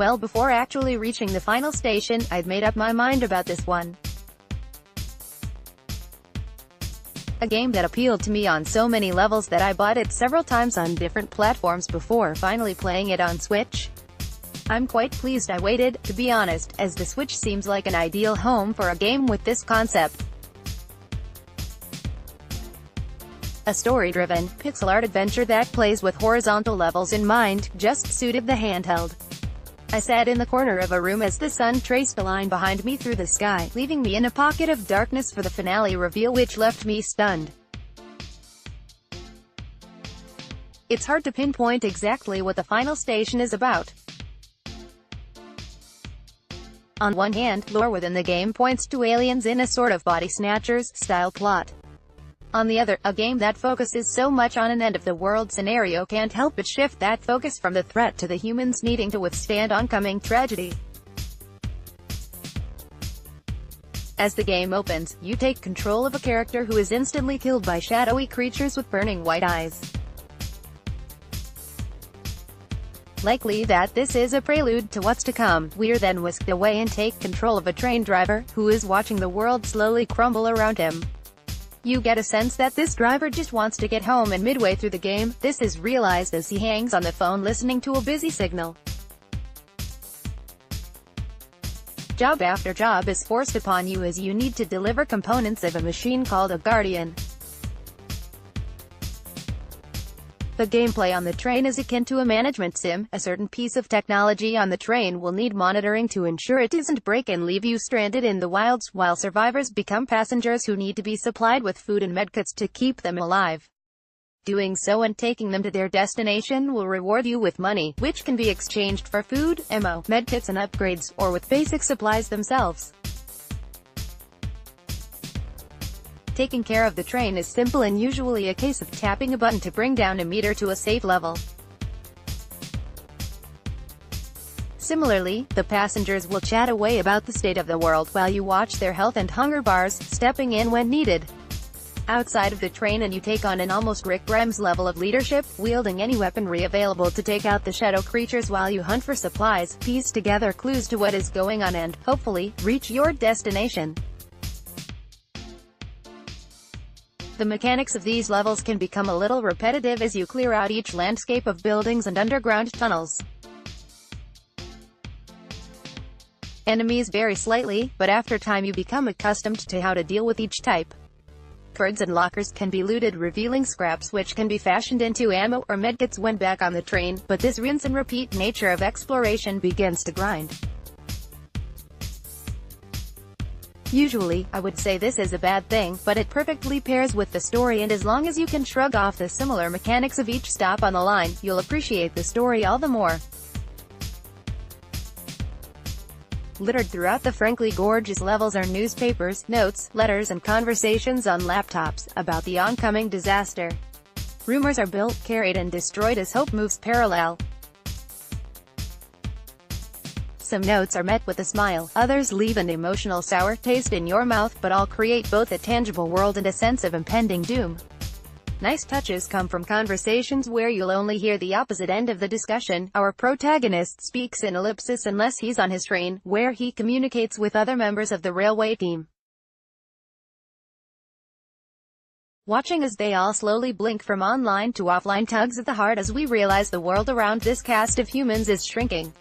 Well, before actually reaching the final station, I'd made up my mind about this one. A game that appealed to me on so many levels that I bought it several times on different platforms before finally playing it on Switch. I'm quite pleased I waited, to be honest, as the Switch seems like an ideal home for a game with this concept. A story-driven, pixel art adventure that plays with horizontal levels in mind, just suited the handheld. I sat in the corner of a room as the sun traced a line behind me through the sky, leaving me in a pocket of darkness for the finale reveal, which left me stunned. It's hard to pinpoint exactly what the final station is about. On one hand, lore within the game points to aliens in a sort of Body Snatchers-style plot. On the other, a game that focuses so much on an end-of-the-world scenario can't help but shift that focus from the threat to the humans needing to withstand oncoming tragedy. As the game opens, you take control of a character who is instantly killed by shadowy creatures with burning white eyes. Likely that this is a prelude to what's to come, we're then whisked away and take control of a train driver, who is watching the world slowly crumble around him. You get a sense that this driver just wants to get home, and midway through the game, this is realized as he hangs on the phone listening to a busy signal. Job after job is forced upon you as you need to deliver components of a machine called a Guardian. The gameplay on the train is akin to a management sim. A certain piece of technology on the train will need monitoring to ensure it doesn't break and leave you stranded in the wilds, while survivors become passengers who need to be supplied with food and medkits to keep them alive. Doing so and taking them to their destination will reward you with money, which can be exchanged for food, ammo, medkits and upgrades, or with basic supplies themselves. Taking care of the train is simple and usually a case of tapping a button to bring down a meter to a safe level. Similarly, the passengers will chat away about the state of the world while you watch their health and hunger bars, stepping in when needed. Outside of the train, and you take on an almost Rick Grimes level of leadership, wielding any weaponry available to take out the shadow creatures while you hunt for supplies, piece together clues to what is going on and, hopefully, reach your destination. The mechanics of these levels can become a little repetitive as you clear out each landscape of buildings and underground tunnels. Enemies vary slightly, but after time you become accustomed to how to deal with each type. Cupboards and lockers can be looted, revealing scraps which can be fashioned into ammo or medkits when back on the train, but this rinse and repeat nature of exploration begins to grind. Usually, I would say this is a bad thing, but it perfectly pairs with the story, and as long as you can shrug off the similar mechanics of each stop on the line, you'll appreciate the story all the more. Littered throughout the frankly gorgeous levels are newspapers, notes, letters and conversations on laptops, about the oncoming disaster. Rumors are built, carried and destroyed as hope moves parallel. Some notes are met with a smile, others leave an emotional sour taste in your mouth, but all create both a tangible world and a sense of impending doom. Nice touches come from conversations where you'll only hear the opposite end of the discussion. Our protagonist speaks in ellipsis unless he's on his train, where he communicates with other members of the railway team. Watching as they all slowly blink from online to offline tugs at the heart as we realize the world around this cast of humans is shrinking.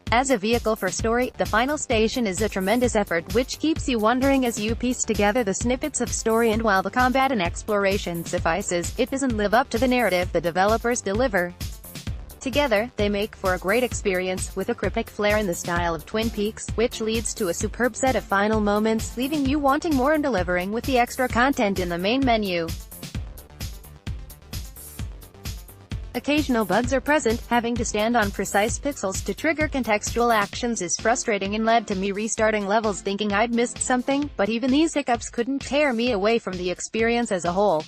As a vehicle for story, the final station is a tremendous effort which keeps you wondering as you piece together the snippets of story, and while the combat and exploration suffices, it doesn't live up to the narrative the developers deliver. Together, they make for a great experience, with a cryptic flair in the style of Twin Peaks, which leads to a superb set of final moments, leaving you wanting more and delivering with the extra content in the main menu. Occasional bugs are present. Having to stand on precise pixels to trigger contextual actions is frustrating and led to me restarting levels thinking I'd missed something, but even these hiccups couldn't tear me away from the experience as a whole.